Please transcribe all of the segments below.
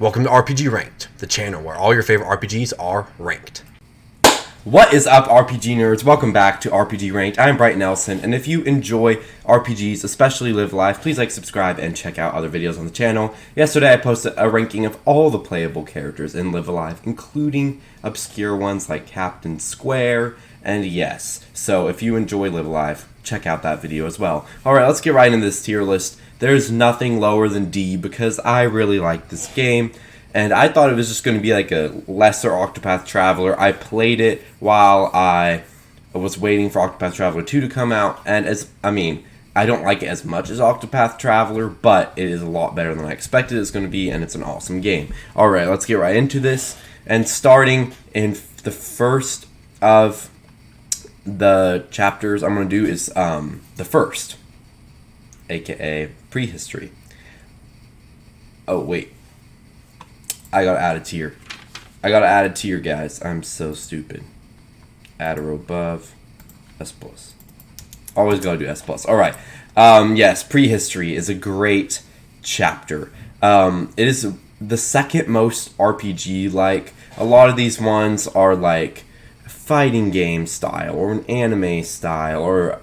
Welcome to RPG Ranked, the channel where all your favorite RPGs are ranked. What is up, RPG nerds? Welcome back to RPG Ranked. I'm Brighton Nelson, and if you enjoy RPGs, especially Live Life, please like, subscribe, and check out other videos on the channel. Yesterday I posted a ranking of all the playable characters in Live Alive, including obscure ones like Captain Square, and yes, so if you enjoy Live Alive, check out that video as well. Alright, let's get right into this tier list. There's nothing lower than D because I really like this game. And I thought it was just going to be like a lesser Octopath Traveler. I played it while I was waiting for Octopath Traveler 2 to come out. And I don't like it as much as Octopath Traveler, but it is a lot better than I expected it's going to be, and it's an awesome game. Alright, let's get right into this. And starting in the first of the chapters I'm going to do is the first, aka Prehistory. Oh, wait. I gotta add a tier, guys. I'm so stupid. Add a row above. S+. Always gotta do S+. Alright. Yes, Prehistory is a great chapter. It is the second most RPG-like. A lot of these ones are like fighting game style, or an anime style, or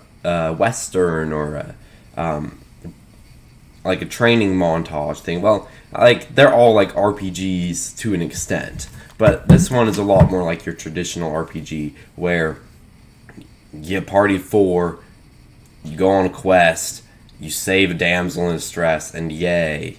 Western, or like a training montage thing. Well, like, they're all like RPGs to an extent, but this one is a lot more like your traditional RPG, where you party 4, you go on a quest, you save a damsel in distress, and yay,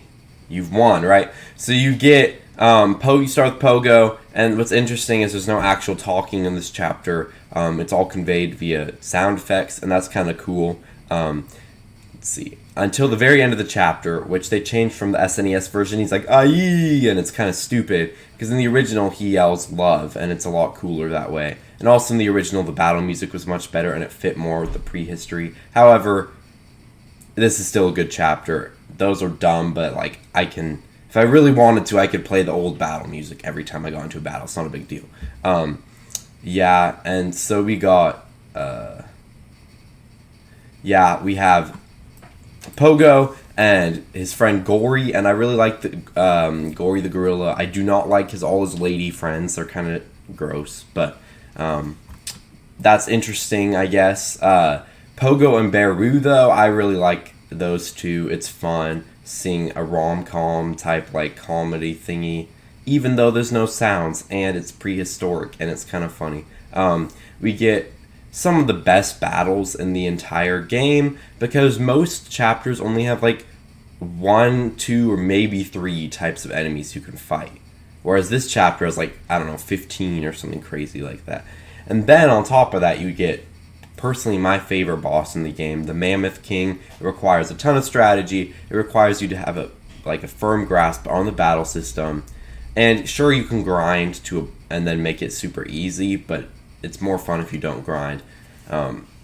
you've won, right? So you get, you start with Pogo, and what's interesting is there's no actual talking in this chapter. It's all conveyed via sound effects, and that's kind of cool. Let's see. Until the very end of the chapter, which they changed from the SNES version, he's like, "Aye," and it's kind of stupid, because in the original he yells love, and it's a lot cooler that way. And also in the original, the battle music was much better, and it fit more with the prehistory. However, this is still a good chapter. Those are dumb, but like, if I really wanted to, I could play the old battle music every time I got into a battle. It's not a big deal. Yeah, and so we got, we have Pogo and his friend Gory, and I really like the Gory the gorilla. I do not like all his lady friends. They're kind of gross, but that's interesting, I guess. Pogo and Beru, though, I really like those two. It's fun seeing a rom-com type like comedy thingy, even though there's no sounds and it's prehistoric and it's kind of funny. We get some of the best battles in the entire game, because most chapters only have like 1, 2, or maybe 3 types of enemies you can fight, whereas this chapter has like, I don't know, 15 or something crazy like that. And then on top of that, you get personally my favorite boss in the game, the Mammoth King. It requires a ton of strategy. It requires you to have a firm grasp on the battle system, and sure, you can grind and then make it super easy, but it's more fun if you don't grind.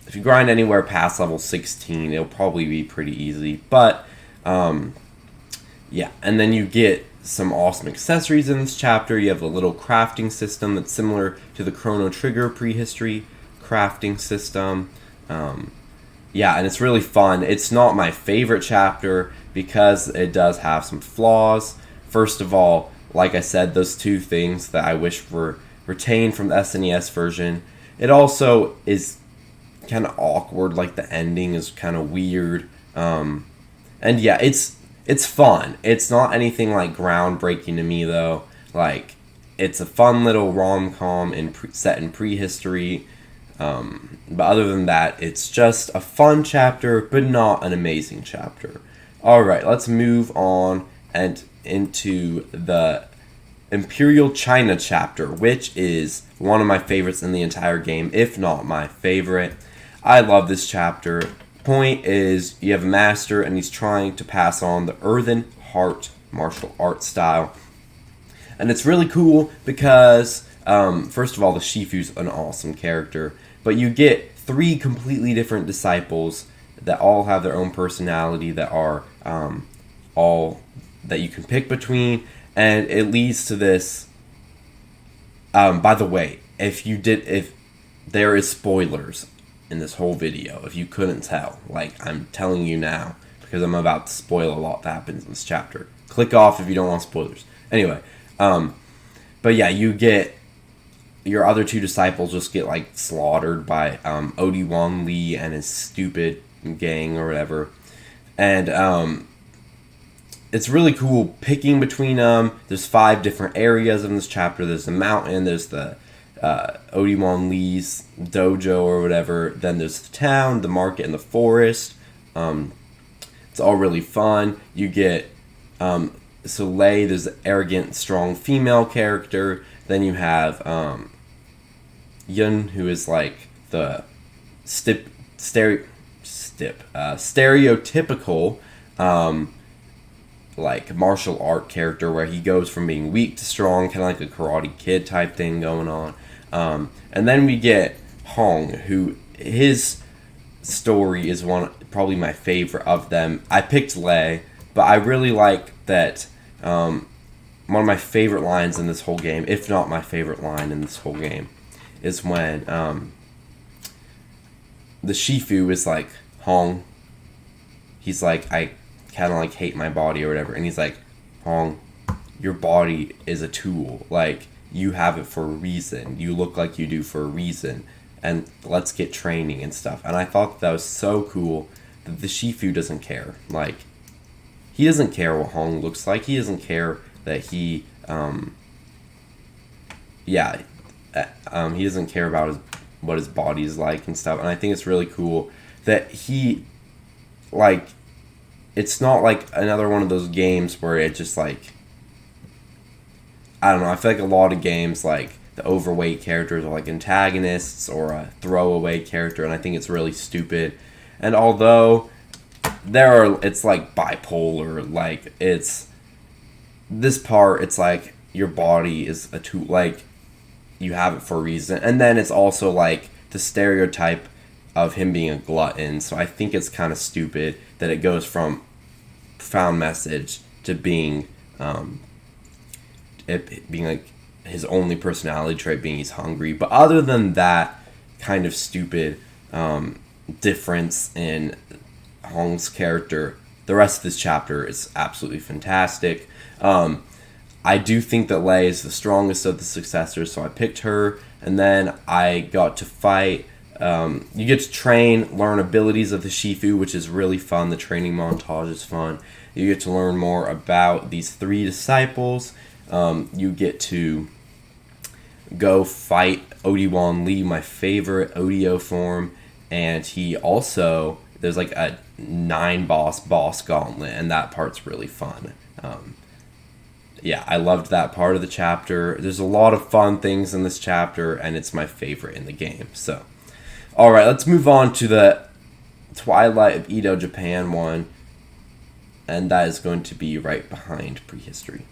If you grind anywhere past level 16, it'll probably be pretty easy. But, yeah. And then you get some awesome accessories in this chapter. You have a little crafting system that's similar to the Chrono Trigger Prehistory crafting system. Yeah, and it's really fun. It's not my favorite chapter because it does have some flaws. First of all, like I said, those 2 things that I wish were retained from the SNES version. It also is kind of awkward, like the ending is kind of weird. And yeah, it's fun. It's not anything like groundbreaking to me, though. Like, it's a fun little rom-com set in prehistory. But other than that, it's just a fun chapter, but not an amazing chapter. Alright, let's move on and into the Imperial China chapter, which is one of my favorites in the entire game, if not my favorite. I love this chapter. Point is, you have a master, and he's trying to pass on the Earthen Heart martial arts style. And it's really cool because, first of all, the Shifu's an awesome character, but you get 3 completely different disciples that all have their own personality, that are all that you can pick between. And it leads to this. By the way, if there is spoilers in this whole video, if you couldn't tell, like, I'm telling you now, because I'm about to spoil a lot that happens in this chapter. click off if you don't want spoilers. Anyway, but yeah, you get your other two disciples just get like slaughtered by Odio Lee and his stupid gang or whatever, and it's really cool picking between them. There's 5 different areas in this chapter. There's the mountain. There's the Odio Lee's dojo or whatever. Then there's the town, the market, and the forest. It's all really fun. You get so Lei. There's the arrogant, strong female character. Then you have Yun, who is like the stereotypical like martial art character, where he goes from being weak to strong, kind of like a Karate Kid type thing going on. And then we get Hong, who his story is probably my favorite of them. I picked Lei, but I really like that. One of my favorite lines in this whole game, if not my favorite line in this whole game, is when the Shifu is like, Hong, he's like, I kind of like hate my body or whatever, and he's like, Hong, your body is a tool, like you have it for a reason, you look like you do for a reason, and let's get training and stuff. And I thought that was so cool that the Shifu doesn't care. Like, he doesn't care what Hong looks like, he doesn't care that he he doesn't care about what his body is like and stuff. And I think it's really cool that he, like, it's not like another one of those games where it just like, I don't know, I feel like a lot of games, like, the overweight characters are like antagonists or a throwaway character, and I think it's really stupid. And although it's like bipolar, like, it's, this part, it's like, your body is a tool, like, you have it for a reason. And then it's also like the stereotype of him being a glutton, so I think it's kind of stupid that it goes from profound message to being it being like his only personality trait being he's hungry. But other than that kind of stupid difference in Hong's character, the rest of this chapter is absolutely fantastic. I do think that Lei is the strongest of the successors, so I picked her. And then I got to fight. You get to train, learn abilities of the Shifu, which is really fun. The training montage is fun. You get to learn more about these 3 disciples. You get to go fight Odio Lee, my favorite Odio form. And he also, there's like a 9-boss gauntlet, and that part's really fun. Yeah, I loved that part of the chapter. There's a lot of fun things in this chapter, and it's my favorite in the game. So, alright, let's move on to the Twilight of Edo Japan one, and that is going to be right behind Prehistory.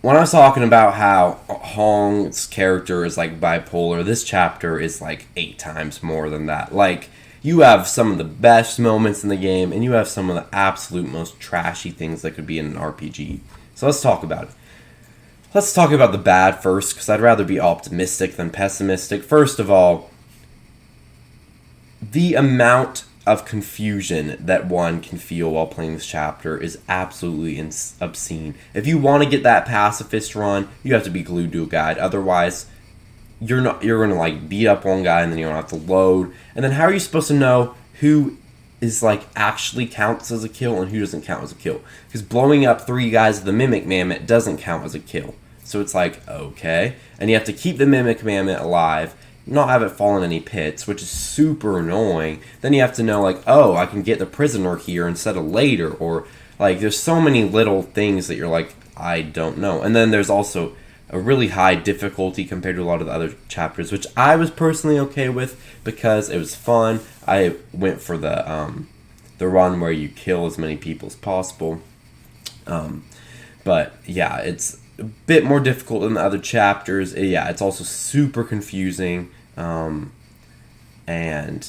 When I was talking about how Hong's character is like bipolar, this chapter is like 8 times more than that. Like, you have some of the best moments in the game, and you have some of the absolute most trashy things that could be in an RPG. So let's talk about it. Let's talk about the bad first, because I'd rather be optimistic than pessimistic. First of all, the amount of confusion that one can feel while playing this chapter is absolutely obscene. If you want to get that pacifist run, you have to be glued to a guide. Otherwise, you're gonna like beat up one guy and then you don't have to load. And then how are you supposed to know who is like actually counts as a kill and who doesn't count as a kill? Because blowing up 3 guys with the Mimic Mammoth doesn't count as a kill. So it's like, okay. And you have to keep the Mimic Mammoth alive, not have it fall in any pits, which is super annoying. Then you have to know, like, oh, I can get the prisoner here instead of later. Or, like, there's so many little things that you're like, I don't know. And then there's also a really high difficulty compared to a lot of the other chapters, which I was personally okay with because it was fun. I went for the run where you kill as many people as possible. But yeah, it's a bit more difficult than the other chapters. Yeah, it's also super confusing. And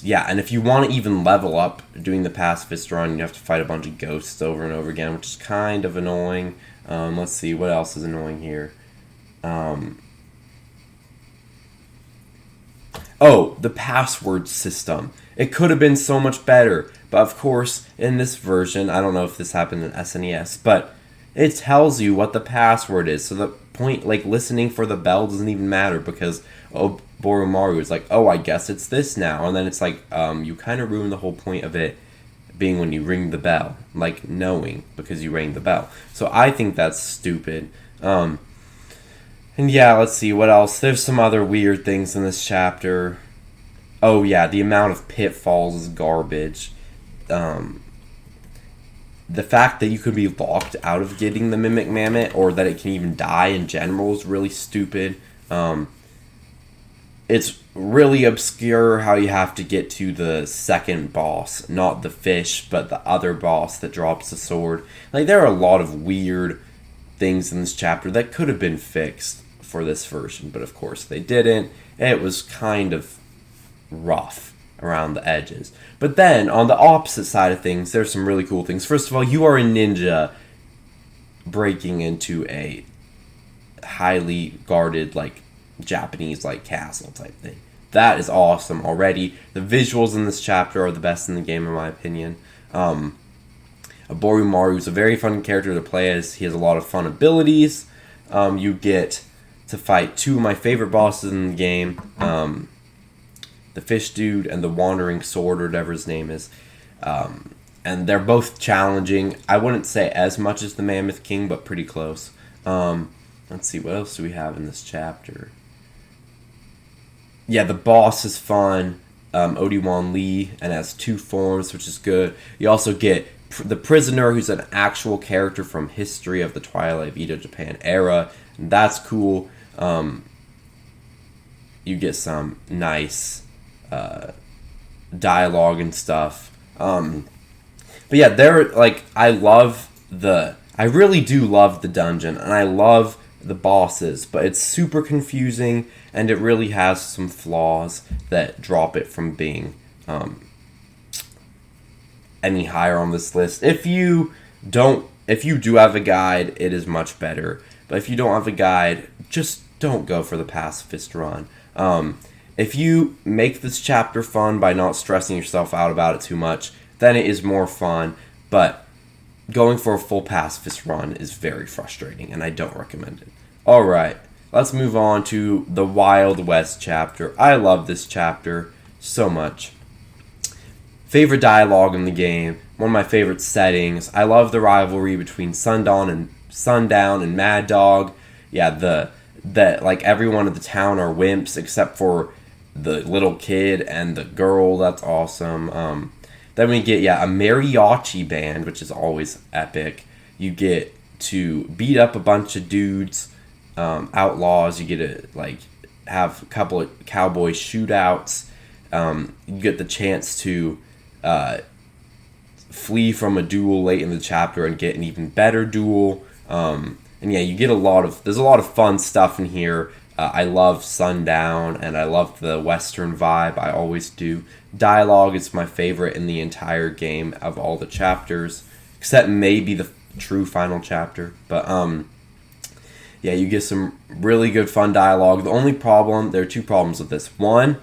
yeah, and if you want to even level up doing the pacifist run, you have to fight a bunch of ghosts over and over again, which is kind of annoying. Let's see, what else is annoying here? Oh, the password system. It could have been so much better. But of course, in this version, I don't know if this happened in SNES, but it tells you what the password is. So the point, like, listening for the bell doesn't even matter because Boromaru is like, oh, I guess it's this now. And then it's like, you kind of ruin the whole point of it being when you ring the bell, like knowing because you rang the bell. So I think that's stupid. And yeah, let's see what else. There's some other weird things in this chapter. Oh yeah, the amount of pitfalls is garbage. The fact that you could be locked out of getting the Mimic Mammoth, or that it can even die in general, is really stupid. It's really obscure how you have to get to the second boss, not the fish, but the other boss that drops the sword. Like, there are a lot of weird things in this chapter that could have been fixed for this version, but of course they didn't. It was kind of rough around the edges. But then, on the opposite side of things, there's some really cool things. First of all, you are a ninja breaking into a highly guarded, like, Japanese, like, castle type thing. That is awesome already. The visuals in this chapter are the best in the game, in my opinion. Boromaru is a very fun character to play as. He has a lot of fun abilities. You get to fight two of my favorite bosses in the game. The fish dude and the wandering sword, or whatever his name is. And they're both challenging. I wouldn't say as much as the Mammoth King, but pretty close. Let's see, what else do we have in this chapter? Yeah, the boss is fun. Odiwan Lee, and has two forms, which is good. You also get the prisoner, who's an actual character from history of the Twilight of Edo Japan era. And that's cool. You get some nice dialogue and stuff. But yeah, I really do love the dungeon, and I love the bosses, but it's super confusing, and it really has some flaws that drop it from being any higher on this list. If you do have a guide, it is much better. But if you don't have a guide, just don't go for the pacifist run. If you make this chapter fun by not stressing yourself out about it too much, then it is more fun. But going for a full pacifist run is very frustrating, and I don't recommend it. Alright, let's move on to the Wild West chapter. I love this chapter so much. Favorite dialogue in the game, one of my favorite settings. I love the rivalry between Sundown and Mad Dog. Yeah, like everyone in the town are wimps except for the little kid and the girl. That's awesome. Then we get a mariachi band, which is always epic. You get to beat up a bunch of dudes, outlaws. You get to have a couple of cowboy shootouts. You get the chance to flee from a duel late in the chapter and get an even better duel. And yeah, you get there's a lot of fun stuff in here. I love Sundown, and I love the Western vibe. I always do. Dialogue is my favorite in the entire game of all the chapters, except maybe the true final chapter. But yeah, you get some really good fun dialogue. There are two problems with this. One,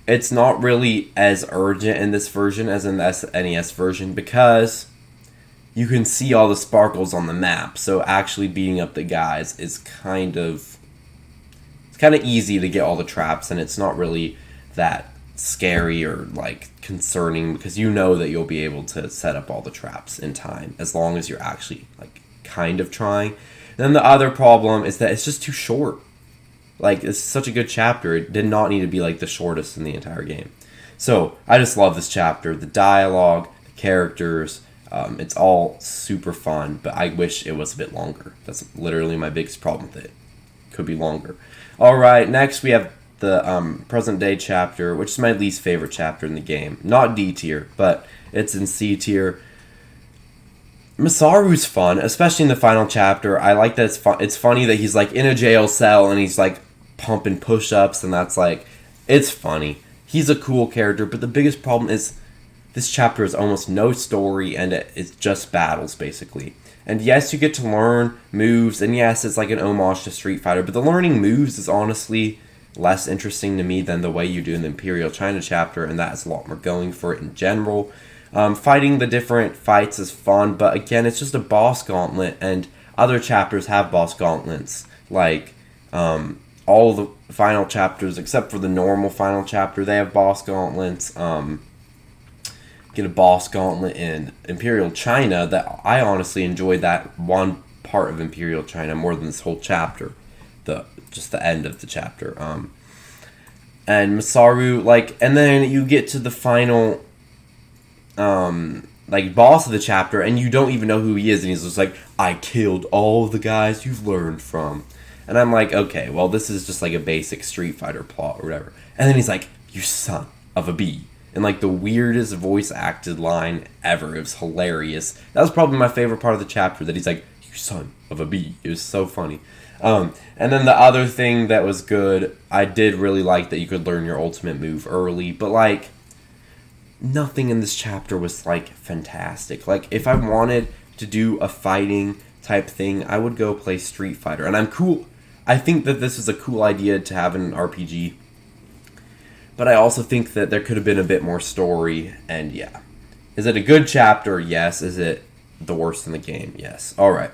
it's not really as urgent in this version as in the SNES version, because you can see all the sparkles on the map. So actually beating up the guys is kind of easy to get all the traps, and it's not really that scary or concerning, because you know that you'll be able to set up all the traps in time as long as you're actually kind of trying. Then the other problem is that it's just too short. It's such a good chapter. It did not need to be the shortest in the entire game. So I just love this chapter. The dialogue, the characters, it's all super fun, but I wish it was a bit longer. That's literally my biggest problem with it. Could be longer. Alright, next we have the present day chapter, which is my least favorite chapter in the game. Not D tier, but it's in C tier. Masaru's fun, especially in the final chapter. I like that it's funny that he's in a jail cell and he's pumping push-ups, and that's it's funny. He's a cool character, but the biggest problem is this chapter is almost no story, and it's just battles basically. And yes, you get to learn moves, and yes, it's an homage to Street Fighter, but the learning moves is honestly less interesting to me than the way you do in the Imperial China chapter, and that has a lot more going for it in general. Fighting the different fights is fun, but again, it's just a boss gauntlet, and other chapters have boss gauntlets. Like, all the final chapters, except for the normal final chapter, they have boss gauntlets. Get a boss gauntlet in Imperial China that I honestly enjoyed that one part of Imperial China more than this whole chapter. Just the end of the chapter. And Masaru, like, and then you get to the final boss of the chapter, and you don't even know who he is, and he's just like, I killed all the guys you've learned from. And I'm like, okay, well, this is just like a basic Street Fighter plot or whatever. And then he's like, you son of a bee. And like the weirdest voice acted line ever. It was hilarious. That was probably my favorite part of the chapter, that he's like, you son of a bee. It was so funny. And then the other thing that was good, I did really like that you could learn your ultimate move early, but like, nothing in this chapter was like fantastic. Like, if I wanted to do a fighting type thing, I would go play Street Fighter. And I'm cool. I think that this is a cool idea to have in an RPG. But I also think that there could have been a bit more story, and yeah. Is it a good chapter? Yes. Is it the worst in the game? Yes. Alright.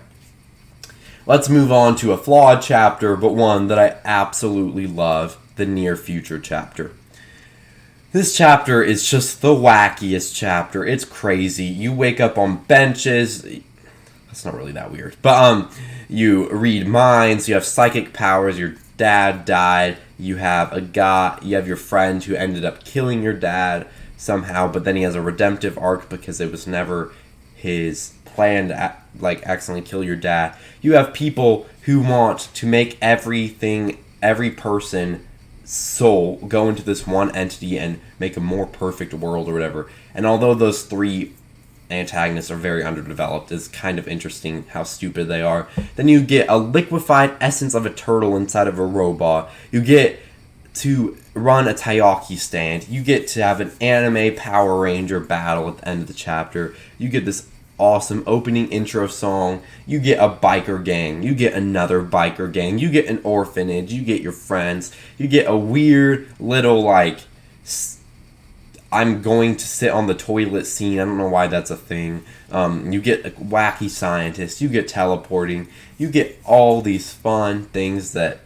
Let's move on to a flawed chapter, but one that I absolutely love, the Near Future chapter. This chapter is just the wackiest chapter. It's crazy. You wake up on benches. That's not really that weird. But you read minds, you have psychic powers, your dad died, you have your friend who ended up killing your dad somehow, but then he has a redemptive arc because it was never his plan to accidentally kill your dad. You have people who want to make every person soul go into this one entity and make a more perfect world or whatever. And although those three antagonists are very underdeveloped, it's kind of interesting how stupid they are. Then you get a liquefied essence of a turtle inside of a robot. You get to run a taiyaki stand. You get to have an anime Power Ranger battle at the end of the chapter. You get this awesome opening intro song. You get a biker gang. You get another biker gang. You get an orphanage. You get your friends. You get a weird little, like, I'm going to sit on the toilet scene. I don't know why that's a thing. You get a wacky scientist. You get teleporting. You get all these fun things that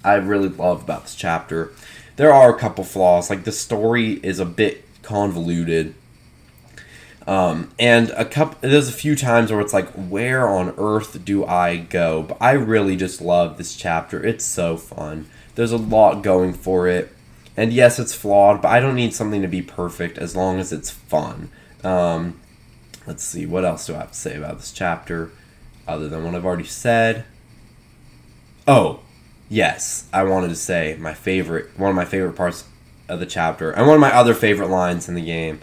I really love about this chapter. There are a couple flaws. Like, the story is a bit convoluted. And there's a few times where it's like, where on earth do I go? But I really just love this chapter. It's so fun. There's a lot going for it. And yes, it's flawed, but I don't need something to be perfect as long as it's fun. Let's see, what else do I have to say about this chapter other than what I've already said? Oh, yes, I wanted to say one of my favorite parts of the chapter, and one of my other favorite lines in the game.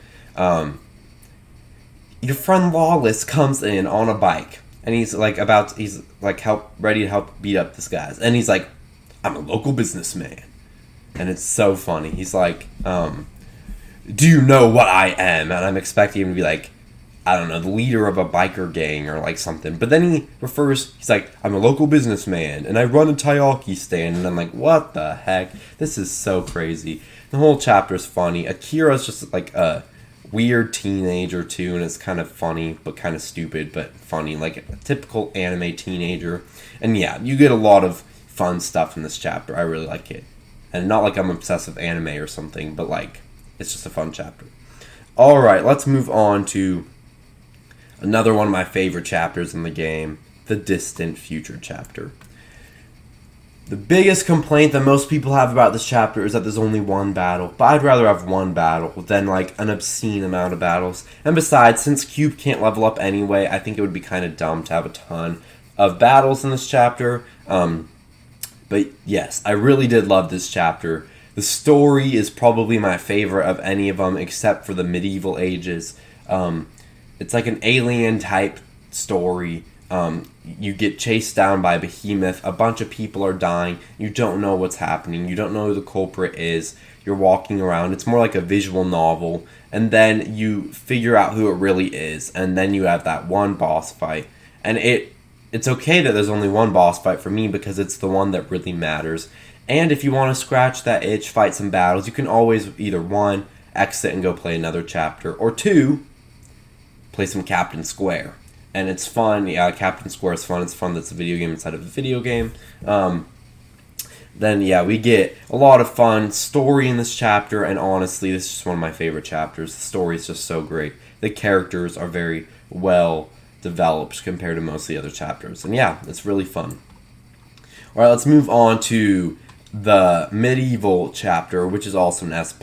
Your friend Lawless comes in on a bike, and he's ready to help beat up this guy. And he's like, I'm a local businessman. And it's so funny. He's like, do you know what I am? And I'm expecting him to be like, I don't know, the leader of a biker gang or like something. But then he's like, I'm a local businessman and I run a taiyaki stand. And I'm like, what the heck? This is so crazy. The whole chapter is funny. Akira's just like a weird teenager too, and it's kind of funny, but kind of stupid, but funny, like a typical anime teenager. And yeah, you get a lot of fun stuff in this chapter. I really like it. And not like I'm obsessed with anime or something, but like, it's just a fun chapter. Alright, let's move on to another one of my favorite chapters in the game, the Distant Future chapter. The biggest complaint that most people have about this chapter is that there's only one battle, but I'd rather have one battle than like an obscene amount of battles. And besides, since Cube can't level up anyway, I think it would be kind of dumb to have a ton of battles in this chapter. But yes, I really did love this chapter. The story is probably my favorite of any of them, except for the medieval ages. It's like an alien type story. You get chased down by a behemoth. A bunch of people are dying. You don't know what's happening. You don't know who the culprit is. You're walking around. It's more like a visual novel. And then you figure out who it really is. And then you have that one boss fight. And it's okay that there's only one boss fight for me because it's the one that really matters. And if you want to scratch that itch, fight some battles, you can always either 1, exit and go play another chapter, or 2, play some Captain Square. And it's fun. Yeah, Captain Square is fun. It's fun that's a video game inside of a video game. Then, yeah, we get a lot of fun story in this chapter, and honestly, this is just one of my favorite chapters. The story is just so great. The characters are very well developed compared to most of the other chapters. And yeah, it's really fun. Alright, let's move on to the medieval chapter, which is also an S+.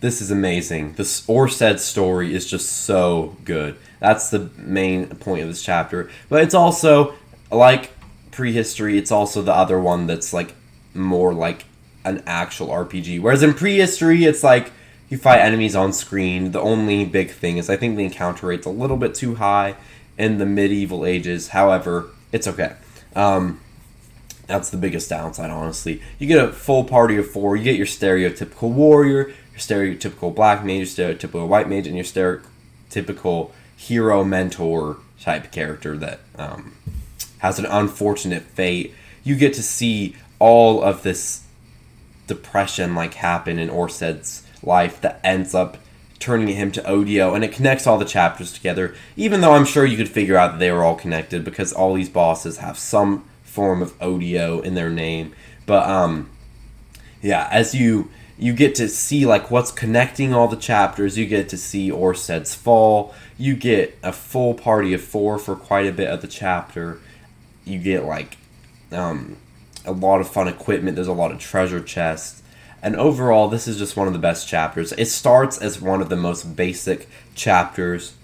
This is amazing. This Orsted story is just so good. That's the main point of this chapter. But it's also, like Prehistory, it's also the other one that's like more like an actual RPG. Whereas in Prehistory, it's like you fight enemies on screen. The only big thing is I think the encounter rate's a little bit too high in the medieval ages. However, it's okay. That's the biggest downside, honestly. You get a full party of 4. You get your stereotypical warrior, your stereotypical black mage, your stereotypical white mage, and your stereotypical hero mentor type character that has an unfortunate fate. You get to see all of this depression like happen in Orsted's life that ends up turning him to Odio, and it connects all the chapters together, even though I'm sure you could figure out that they were all connected because all these bosses have some form of Odio in their name. But yeah, as you get to see like what's connecting all the chapters, you get to see Orsted's fall, you get a full party of 4 for quite a bit of the chapter, you get like a lot of fun equipment, there's a lot of treasure chests, and overall this is just one of the best chapters. It starts as one of the most basic chapters.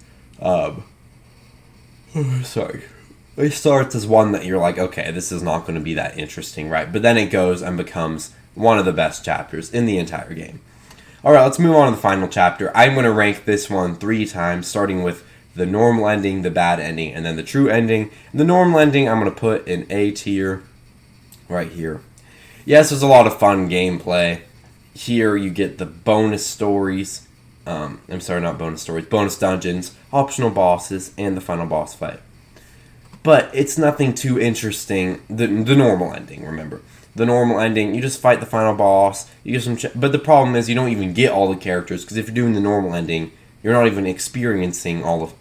It starts as one that you're like, okay, this is not going to be that interesting, right? But then it goes and becomes one of the best chapters in the entire game. Alright, let's move on to the final chapter. I'm going to rank this one 3 times, starting with the normal ending, the bad ending, and then the true ending. The normal ending I'm going to put in A tier, right here. Yes, there's a lot of fun gameplay. Here you get the bonus stories. I'm sorry, not bonus stories. Bonus dungeons, optional bosses, and the final boss fight. But it's nothing too interesting. The normal ending, remember. The normal ending, you just fight the final boss. You get some, but the problem is you don't even get all the characters, because if you're doing the normal ending, you're not even experiencing all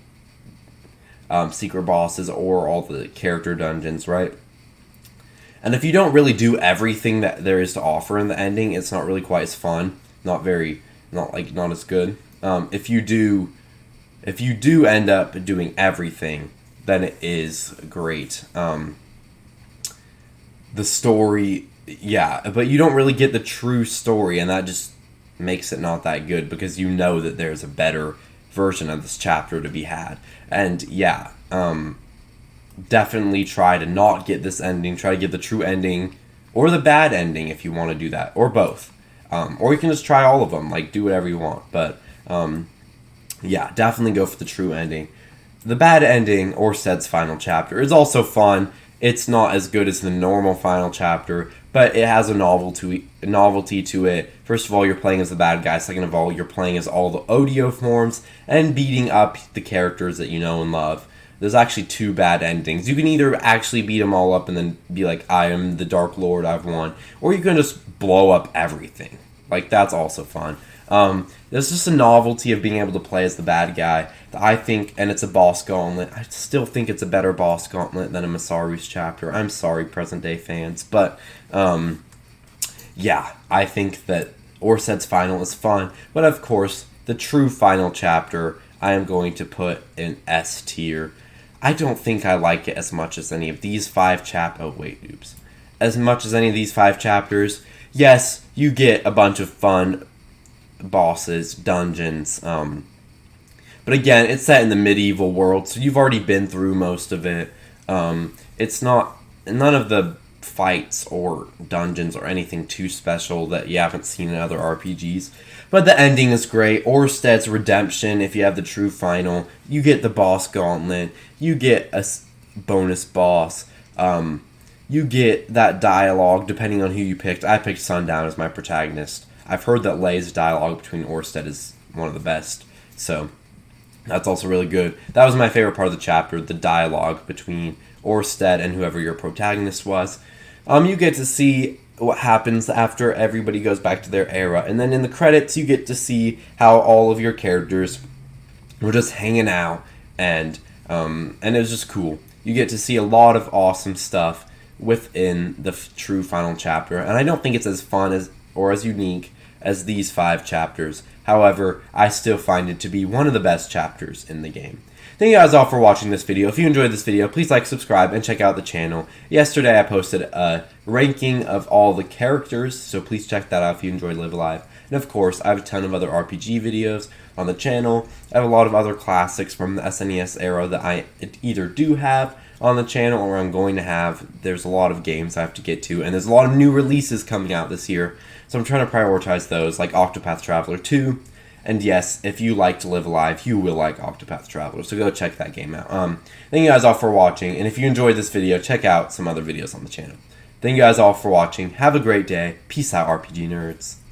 of secret bosses or all the character dungeons, right? And if you don't really do everything that there is to offer in the ending, it's not really quite as fun. Not as good. If you do end up doing everything, then it is great. The story, yeah, but you don't really get the true story, and that just makes it not that good, because you know that there's a better version of this chapter to be had. And yeah, definitely try to not get this ending, try to get the true ending, or the bad ending if you want to do that, or both. Or you can just try all of them, like do whatever you want, but yeah, definitely go for the true ending. The bad ending, Orsted's final chapter, is also fun. It's not as good as the normal final chapter, but it has a novelty to it. First of all, you're playing as the bad guy. Second of all, you're playing as all the Odio forms and beating up the characters that you know and love. There's actually 2 bad endings. You can either actually beat them all up and then be like, I am the Dark Lord, I've won. Or you can just blow up everything. Like, that's also fun. There's just a novelty of being able to play as the bad guy that I think, and it's a boss gauntlet. I still think it's a better boss gauntlet than a Masaru's chapter. I'm sorry, present day fans, but yeah, I think that Orsted's final is fun. But of course, the true final chapter, I am going to put in S tier. I don't think I like it as much as any of these 5 As much as any of these 5 chapters. Yes, you get a bunch of fun bosses, dungeons, but again, it's set in the medieval world, so you've already been through most of it. It's not, none of the fights or dungeons or anything too special that you haven't seen in other RPGs, but the ending is great. Orsted's redemption, if you have the true final, you get the boss gauntlet, you get a bonus boss, you get that dialogue depending on who you picked. I picked Sundown as my protagonist. I've heard that Lei's dialogue between Orsted is one of the best, so that's also really good. That was my favorite part of the chapter, the dialogue between Orsted and whoever your protagonist was. You get to see what happens after everybody goes back to their era. And then in the credits, you get to see how all of your characters were just hanging out, and it was just cool. You get to see a lot of awesome stuff within the true final chapter, and I don't think it's as fun as or as unique as these 5 chapters. However, I still find it to be one of the best chapters in the game. Thank you guys all for watching this video. If you enjoyed this video, please like, subscribe, and check out the channel. Yesterday I posted a ranking of all the characters, so please check that out if you enjoyed Live Alive. And of course, I have a ton of other RPG videos on the channel. I have a lot of other classics from the SNES era that I either do have on the channel or I'm going to have. There's a lot of games I have to get to, and there's a lot of new releases coming out this year, so I'm trying to prioritize those, like Octopath Traveler 2. And yes, if you like to Live Alive, you will like Octopath Traveler, so go check that game out. Thank you guys all for watching, and if you enjoyed this video, check out some other videos on the channel. Thank you guys all for watching. Have a great day. Peace out, RPG nerds.